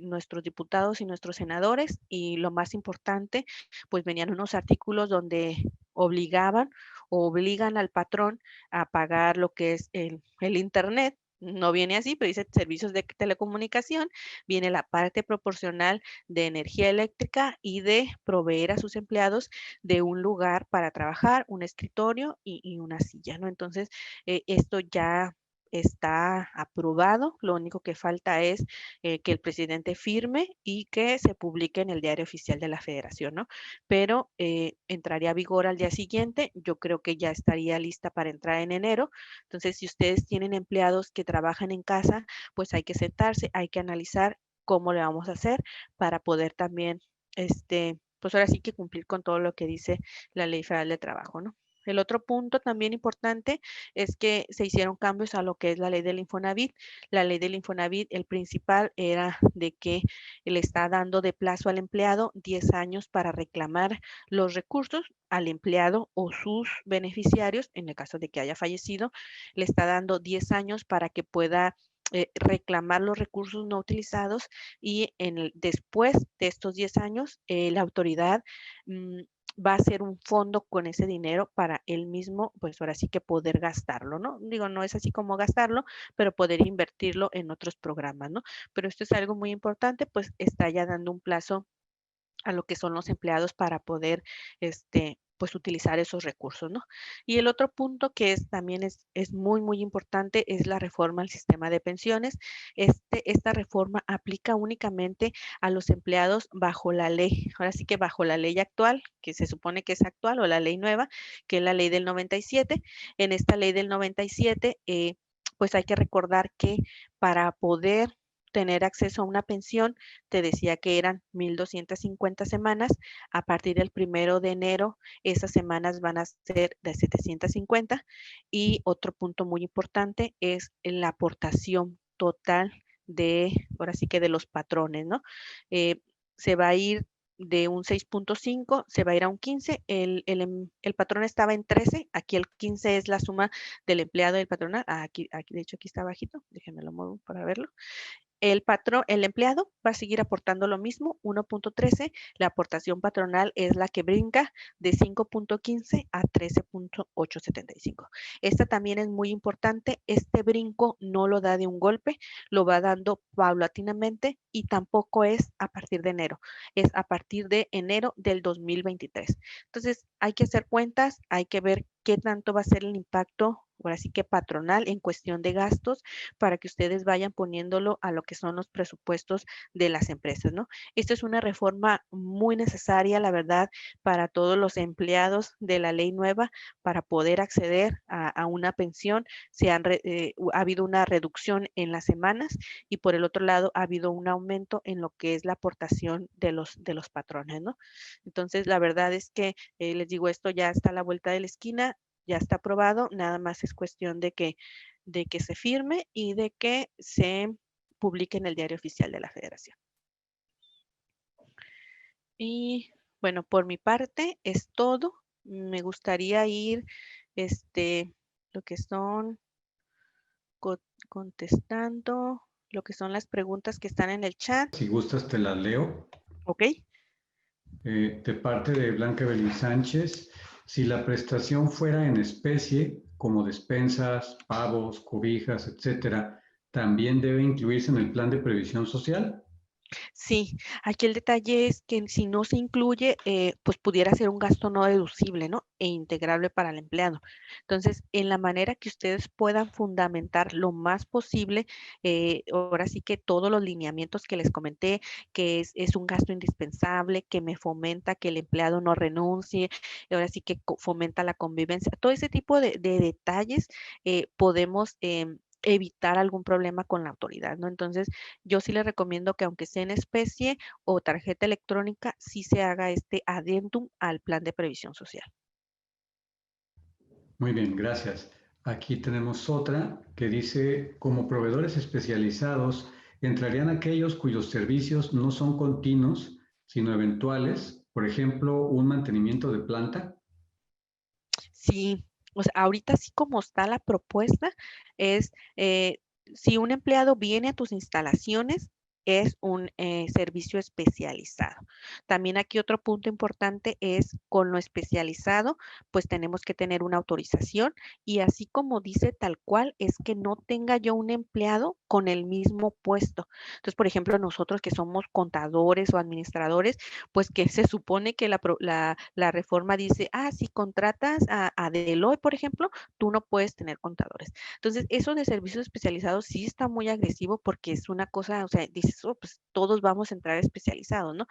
B: nuestros diputados y nuestros senadores y lo más importante, pues venían unos artículos donde obligaban o obligan al patrón a pagar lo que es el internet. No viene así, pero dice servicios de telecomunicación, viene la parte proporcional de energía eléctrica y de proveer a sus empleados de un lugar para trabajar, un escritorio y una silla, ¿no? Entonces, esto ya está aprobado, lo único que falta es que el presidente firme y que se publique en el Diario Oficial de la Federación, ¿no? Pero entraría a vigor al día siguiente, yo creo que ya estaría lista para entrar en enero. Entonces, si ustedes tienen empleados que trabajan en casa, pues hay que sentarse, hay que analizar cómo le vamos a hacer para poder también, pues ahora sí que cumplir con todo lo que dice la Ley Federal de Trabajo, ¿no? El otro punto también importante es que se hicieron cambios a lo que es la ley del Infonavit. La ley del Infonavit, el principal era de que le está dando de plazo al empleado 10 años para reclamar los recursos al empleado o sus beneficiarios, en el caso de que haya fallecido, le está dando 10 años para que pueda reclamar los recursos no utilizados y después de estos 10 años, la autoridad mm, va a hacer un fondo con ese dinero para él mismo, pues ahora sí que poder gastarlo, ¿no? Digo, no es así como gastarlo, pero poder invertirlo en otros programas, ¿no? Pero esto es algo muy importante, pues está ya dando un plazo a lo que son los empleados para poder, pues utilizar esos recursos, ¿no? Y el otro punto que también es muy, muy importante es la reforma al sistema de pensiones. Esta reforma aplica únicamente a los empleados bajo la ley, ahora sí que bajo la ley actual, que se supone que es actual, o la ley nueva, que es la ley del 97. En esta ley del 97, pues hay que recordar que para poder tener acceso a una pensión, te decía que eran 1,250 semanas. A partir del 1 de enero, esas semanas van a ser de 750. Y otro punto muy importante es la aportación total ahora sí que de los patrones, ¿no? Se va a ir de un 6,5, se va a ir a un 15. El patrón estaba en 13, aquí el 15 es la suma del empleado y del patronal. Aquí, de hecho, aquí está bajito, déjenme lo muevo para verlo. El empleado va a seguir aportando lo mismo, 1,13. La aportación patronal es la que brinca de 5,15 a 13,875. Esta también es muy importante. Este brinco no lo da de un golpe, lo va dando paulatinamente y tampoco es a partir de enero, es a partir de enero del 2023. Entonces, hay que hacer cuentas, hay que ver qué tanto va a ser el impacto, ahora sí que patronal en cuestión de gastos, para que ustedes vayan poniéndolo a lo que son los presupuestos de las empresas, ¿no? Esta es una reforma muy necesaria, la verdad, para todos los empleados de la ley nueva para poder acceder a una pensión. Ha habido una reducción en las semanas y por el otro lado ha habido un aumento en lo que es la aportación de los patrones, ¿no? Entonces, la verdad es que les digo, esto ya está a la vuelta de la esquina, ya está aprobado, nada más es cuestión de que se firme y de que se publique en el Diario Oficial de la Federación. Y bueno, por mi parte es todo. Me gustaría ir, lo que son contestando, lo que son las preguntas que están en el chat.
A: Si gustas, te las leo.
B: ¿Ok?
A: De parte de Blanca Belín Sánchez, si la prestación fuera en especie, como despensas, pavos, cobijas, etcétera, ¿también debe incluirse en el plan de previsión social?
B: Sí, aquí el detalle es que si no se incluye, pues pudiera ser un gasto no deducible, ¿no? E integrable para el empleado. Entonces, en la manera que ustedes puedan fundamentar lo más posible, ahora sí que todos los lineamientos que les comenté, que es un gasto indispensable, que me fomenta que el empleado no renuncie, ahora sí que fomenta la convivencia, todo ese tipo de detalles podemos evitar algún problema con la autoridad, ¿no? Entonces, yo sí les recomiendo que aunque sea en especie o tarjeta electrónica, sí se haga este adendum al plan de previsión social.
A: Muy bien, gracias. Aquí tenemos otra que dice, como proveedores especializados, ¿entrarían aquellos cuyos servicios no son continuos, sino eventuales? Por ejemplo, un mantenimiento de planta.
B: Sí, o sea, ahorita sí como está la propuesta es, si un empleado viene a tus instalaciones, es un servicio especializado. También aquí otro punto importante es con lo especializado, pues tenemos que tener una autorización y así como dice tal cual, es que no tenga yo un empleado con el mismo puesto. Entonces, por ejemplo, nosotros que somos contadores o administradores, pues que se supone que la reforma dice, si contratas a Deloitte, por ejemplo, tú no puedes tener contadores. Entonces, eso de servicios especializados sí está muy agresivo porque es una cosa, o sea, dices, pues todos vamos a entrar especializados, ¿no?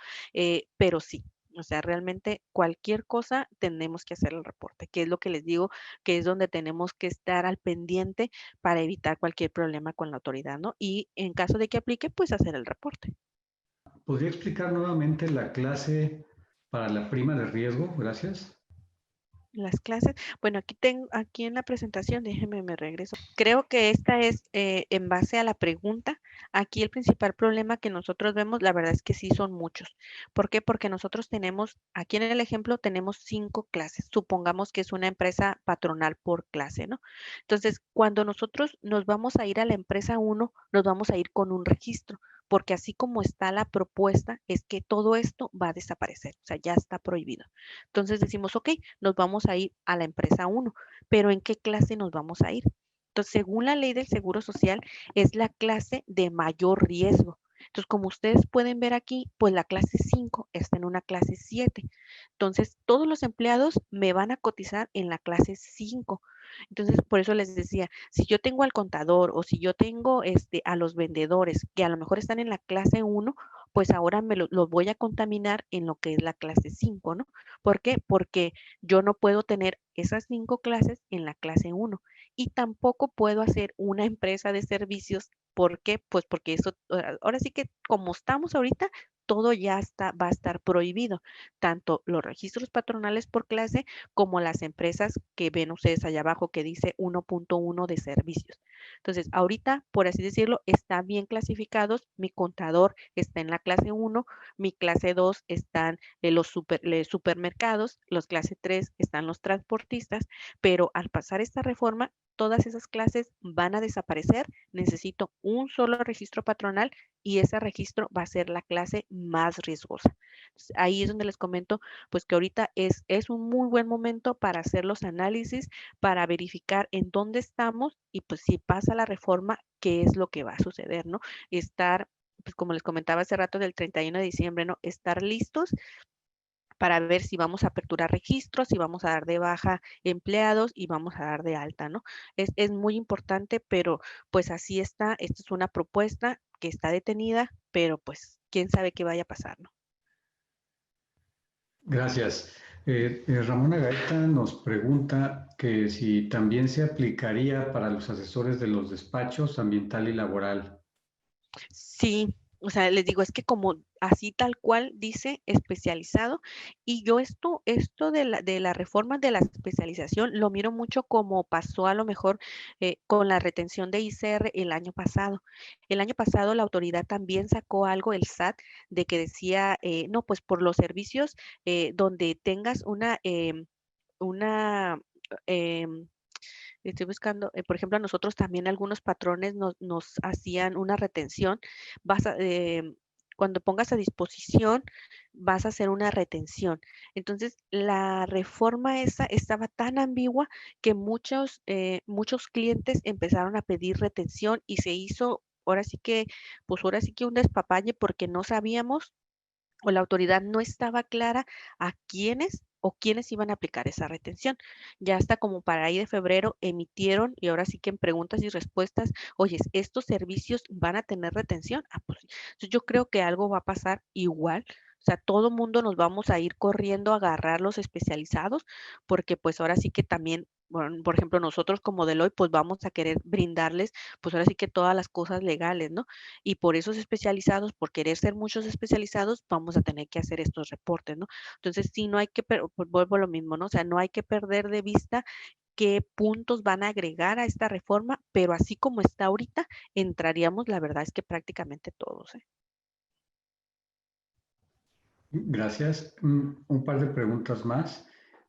B: Pero sí, o sea, realmente cualquier cosa tenemos que hacer el reporte, que es lo que les digo, que es donde tenemos que estar al pendiente para evitar cualquier problema con la autoridad, ¿no? Y en caso de que aplique, pues hacer el reporte.
A: ¿Podría explicar nuevamente la clase para la prima de riesgo? Gracias.
B: Las clases, bueno, aquí tengo, aquí en la presentación, déjenme me regreso. Creo que esta es en base a la pregunta. Aquí el principal problema que nosotros vemos, la verdad es que sí son muchos. ¿Por qué? Porque nosotros tenemos, aquí en el ejemplo, tenemos 5 clases. Supongamos que es una empresa patronal por clase, ¿no? Entonces, cuando nosotros nos vamos a ir a la empresa uno, nos vamos a ir con un registro, porque así como está la propuesta, es que todo esto va a desaparecer, o sea, ya está prohibido. Entonces decimos, ok, nos vamos a ir a la empresa uno, pero ¿en qué clase nos vamos a ir? Entonces, según la ley del Seguro Social, es la clase de mayor riesgo. Entonces, como ustedes pueden ver aquí, pues la clase 5 está en una clase 7. Entonces, todos los empleados me van a cotizar en la clase 5. Entonces, por eso les decía, si yo tengo al contador o si yo tengo a los vendedores que a lo mejor están en la clase 1, pues ahora los voy a contaminar en lo que es la clase 5, ¿no? ¿Por qué? Porque yo no puedo tener esas 5 clases en la clase 1 y tampoco puedo hacer una empresa de servicios. ¿Por qué? Pues porque eso, ahora sí que como estamos ahorita, todo ya está, va a estar prohibido, tanto los registros patronales por clase como las empresas que ven ustedes allá abajo que dice 1.1 de servicios. Entonces, ahorita, por así decirlo, está bien clasificados. Mi contador está en la clase 1, mi clase 2 están los supermercados, los clase 3 están los transportistas, pero al pasar esta reforma, todas esas clases van a desaparecer. Necesito un solo registro patronal y ese registro va a ser la clase más riesgosa. Entonces, ahí es donde les comento, pues que ahorita es un muy buen momento para hacer los análisis, para verificar en dónde estamos y pues si pasa la reforma, qué es lo que va a suceder, ¿no? Estar, pues como les comentaba hace rato del 31 de diciembre, ¿no? Estar listos para ver si vamos a aperturar registros, si vamos a dar de baja empleados y vamos a dar de alta, ¿no? Es muy importante, pero pues así está. Esta es una propuesta que está detenida, pero pues quién sabe qué vaya a pasar, ¿no?
A: Gracias. Ramona Gaeta nos pregunta que si también se aplicaría para los asesores de los despachos ambiental y laboral.
B: Sí, o sea, les digo, es que como así tal cual dice especializado, y yo esto de la reforma de la especialización lo miro mucho como pasó a lo mejor con la retención de ICR el año pasado. El año pasado la autoridad también sacó algo, el SAT, de que decía, no, pues por los servicios donde tengas una estoy buscando, por ejemplo, a nosotros también algunos patrones nos hacían una retención. Vas a, cuando pongas a disposición, vas a hacer una retención. Entonces, la reforma esa estaba tan ambigua que muchos clientes empezaron a pedir retención y se hizo, ahora sí que un despapalle porque no sabíamos o la autoridad no estaba clara a quiénes iban a aplicar esa retención. Ya hasta como para ahí de febrero emitieron y ahora sí que en preguntas y respuestas, oye, ¿estos servicios van a tener retención? Pues sí. Entonces, yo creo que algo va a pasar igual. O sea, todo mundo nos vamos a ir corriendo a agarrar los especializados porque pues ahora sí que también, bueno, por ejemplo, nosotros como Deloitte, pues vamos a querer brindarles, pues ahora sí que todas las cosas legales, ¿no? Y por esos especializados, por querer ser muchos especializados, vamos a tener que hacer estos reportes, ¿no? Entonces, sí, no hay que, pues vuelvo a lo mismo, ¿no? O sea, no hay que perder de vista qué puntos van a agregar a esta reforma, pero así como está ahorita, entraríamos, la verdad es que prácticamente todos, ¿eh?
A: Gracias. Un par de preguntas más.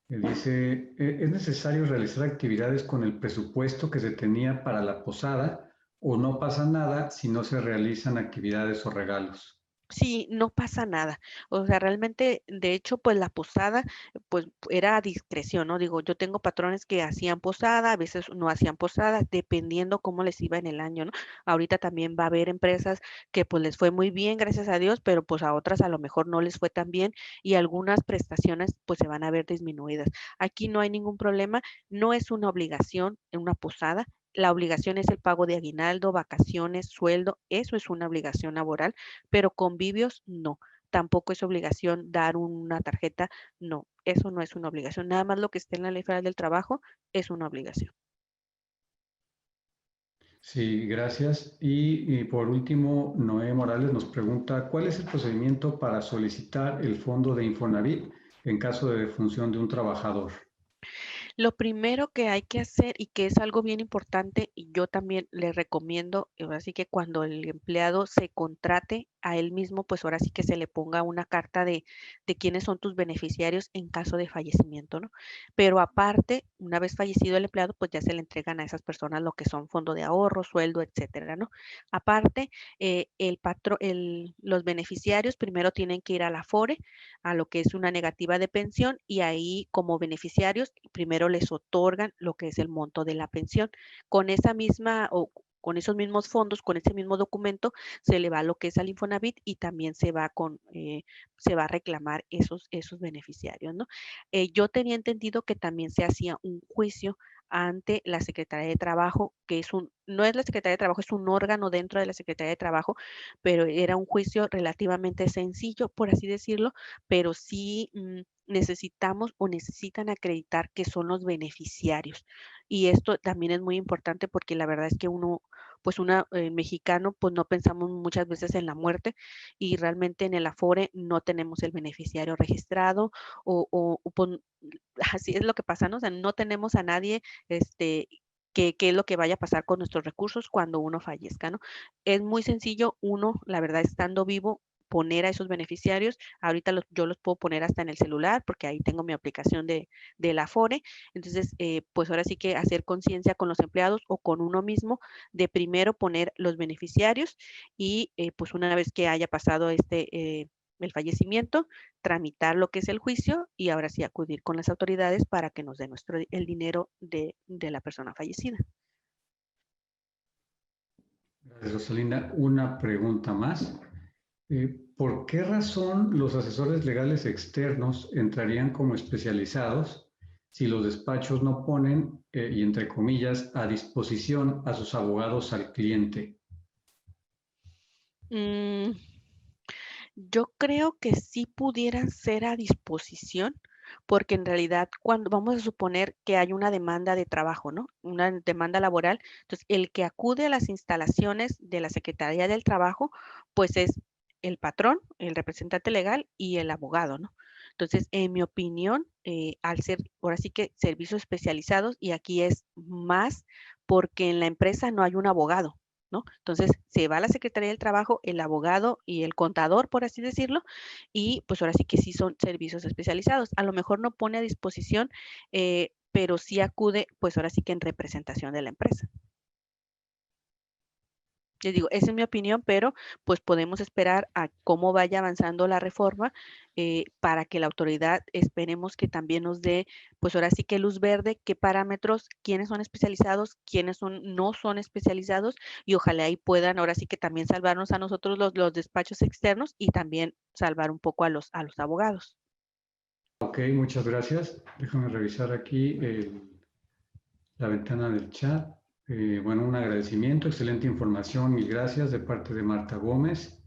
A: Dice, ¿es necesario realizar actividades con el presupuesto que se tenía para la posada o no pasa nada si no se realizan actividades o regalos?
B: Sí, no pasa nada. O sea, realmente, de hecho, pues la posada, pues era a discreción, ¿no? Digo, yo tengo patrones que hacían posada, a veces no hacían posada, dependiendo cómo les iba en el año, ¿no? Ahorita también va a haber empresas que pues les fue muy bien, gracias a Dios, pero pues a otras a lo mejor no les fue tan bien y algunas prestaciones pues se van a ver disminuidas. Aquí no hay ningún problema, no es una obligación en una posada. La obligación es el pago de aguinaldo, vacaciones, sueldo, eso es una obligación laboral, pero convivios no. Tampoco es obligación dar una tarjeta, no, eso no es una obligación. Nada más lo que esté en la Ley Federal del Trabajo es una obligación.
A: Sí, gracias. Y por último, Noé Morales nos pregunta, ¿cuál es el procedimiento para solicitar el fondo de Infonavit en caso de defunción de un trabajador?
B: Lo primero que hay que hacer y que es algo bien importante, y yo también le recomiendo, ahora sí que cuando el empleado se contrate a él mismo, pues ahora sí que se le ponga una carta de quiénes son tus beneficiarios en caso de fallecimiento, ¿no? Pero aparte, una vez fallecido el empleado, pues ya se le entregan a esas personas lo que son fondo de ahorro, sueldo, etcétera, ¿no? Aparte, los beneficiarios primero tienen que ir a la FORE, a lo que es una negativa de pensión, y ahí como beneficiarios primero les otorgan lo que es el monto de la pensión. Con esa misma o con esos mismos fondos, con ese mismo documento, se le va lo que es al Infonavit y también se va a reclamar esos beneficiarios, ¿no? Yo tenía entendido que también se hacía un juicio ante la Secretaría de Trabajo, que no es la Secretaría de Trabajo, es un órgano dentro de la Secretaría de Trabajo, pero era un juicio relativamente sencillo, por así decirlo, pero sí necesitamos o necesitan acreditar que son los beneficiarios. Y esto también es muy importante porque la verdad es que pues mexicano, pues no pensamos muchas veces en la muerte y realmente en el Afore no tenemos el beneficiario registrado pues, así es lo que pasa, ¿no? O sea, no tenemos a nadie, qué es lo que vaya a pasar con nuestros recursos cuando uno fallezca, ¿no? Es muy sencillo, uno, la verdad, estando vivo, poner a esos beneficiarios. Ahorita yo los puedo poner hasta en el celular porque ahí tengo mi aplicación de la Afore. Entonces, pues ahora sí que hacer conciencia con los empleados o con uno mismo de primero poner los beneficiarios y pues una vez que haya pasado el fallecimiento, tramitar lo que es el juicio y ahora sí acudir con las autoridades para que nos den el dinero de la persona fallecida.
A: Gracias, Rosalinda. Una pregunta más. ¿Por qué razón los asesores legales externos entrarían como especializados si los despachos no ponen, y entre comillas, a disposición a sus abogados al cliente?
B: Mm, yo creo que sí pudieran ser a disposición, porque en realidad cuando vamos a suponer que hay una demanda de trabajo, ¿no? Una demanda laboral, entonces el que acude a las instalaciones de la Secretaría del Trabajo, pues es el patrón, el representante legal y el abogado, ¿no? Entonces, en mi opinión, al ser ahora sí que servicios especializados, y aquí es más porque en la empresa no hay un abogado, ¿no? Entonces, se va a la Secretaría del Trabajo, el abogado y el contador, por así decirlo, y pues ahora sí que sí son servicios especializados. A lo mejor no pone a disposición, pero sí acude, pues ahora sí que en representación de la empresa. Les digo, esa es mi opinión, pero pues podemos esperar a cómo vaya avanzando la reforma para que la autoridad esperemos que también nos dé, pues ahora sí que luz verde, qué parámetros, quiénes son especializados, no son especializados y ojalá ahí puedan ahora sí que también salvarnos a nosotros los despachos externos y también salvar un poco a los abogados.
A: Ok, muchas gracias. Déjame revisar aquí la ventana del chat. Bueno, un agradecimiento, excelente información, mil gracias de parte de Marta Gómez.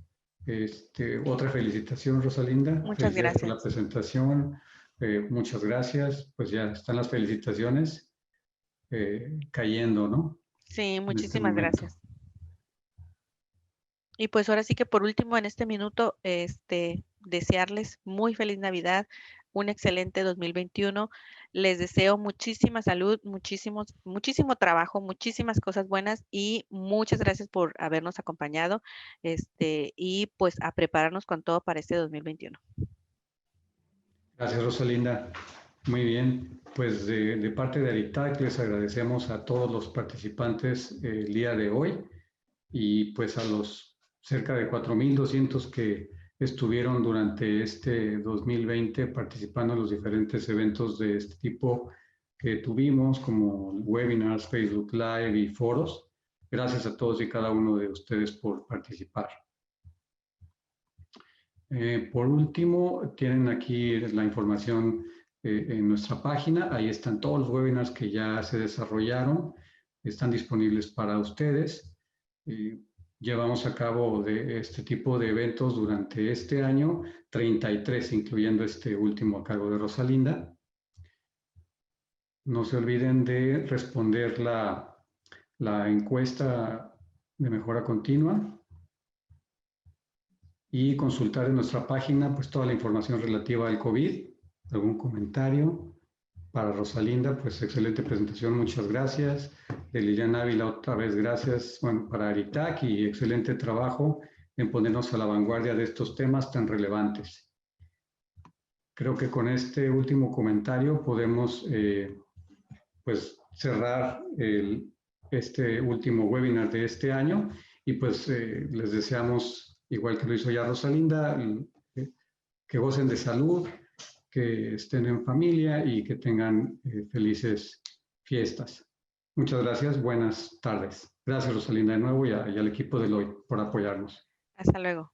A: Otra felicitación, Rosalinda.
B: Muchas
A: Felicidades por la
B: gracias.
A: presentación. Muchas gracias. Pues ya están las felicitaciones cayendo, ¿no?
B: Sí,
A: En este
B: muchísimas
A: momento.
B: gracias. Y pues ahora sí que por último en este minuto, desearles muy feliz Navidad, un excelente 2021. Les deseo muchísima salud, muchísimo trabajo, muchísimas cosas buenas y muchas gracias por habernos acompañado, y pues a prepararnos con todo para este 2021.
A: Gracias, Rosalinda. Muy bien. Pues de parte de Aritac les agradecemos a todos los participantes el día de hoy. y pues a los cerca de 4,200 que estuvieron durante este 2020 participando en los diferentes eventos de este tipo que tuvimos, como webinars, Facebook Live y foros. Gracias a todos y cada uno de ustedes por participar. Por último, tienen aquí la información en nuestra página. Ahí están todos los webinars que ya se desarrollaron. Están disponibles para ustedes. Llevamos a cabo de este tipo de eventos durante este año, 33, incluyendo este último a cargo de Rosalinda. No se olviden de responder la encuesta de mejora continua y consultar en nuestra página pues toda la información relativa al COVID. ¿Algún comentario? Para Rosalinda, pues excelente presentación, muchas gracias. De Liliana Ávila, otra vez gracias. Bueno, para Aritac y excelente trabajo en ponernos a la vanguardia de estos temas tan relevantes. Creo que con este último comentario podemos pues cerrar este último webinar de este año y pues les deseamos, igual que lo hizo ya Rosalinda, que gocen de salud, que estén en familia y que tengan felices fiestas. Muchas gracias, buenas tardes. Gracias Rosalinda de nuevo y al equipo de Lloyd por apoyarnos.
B: Hasta luego.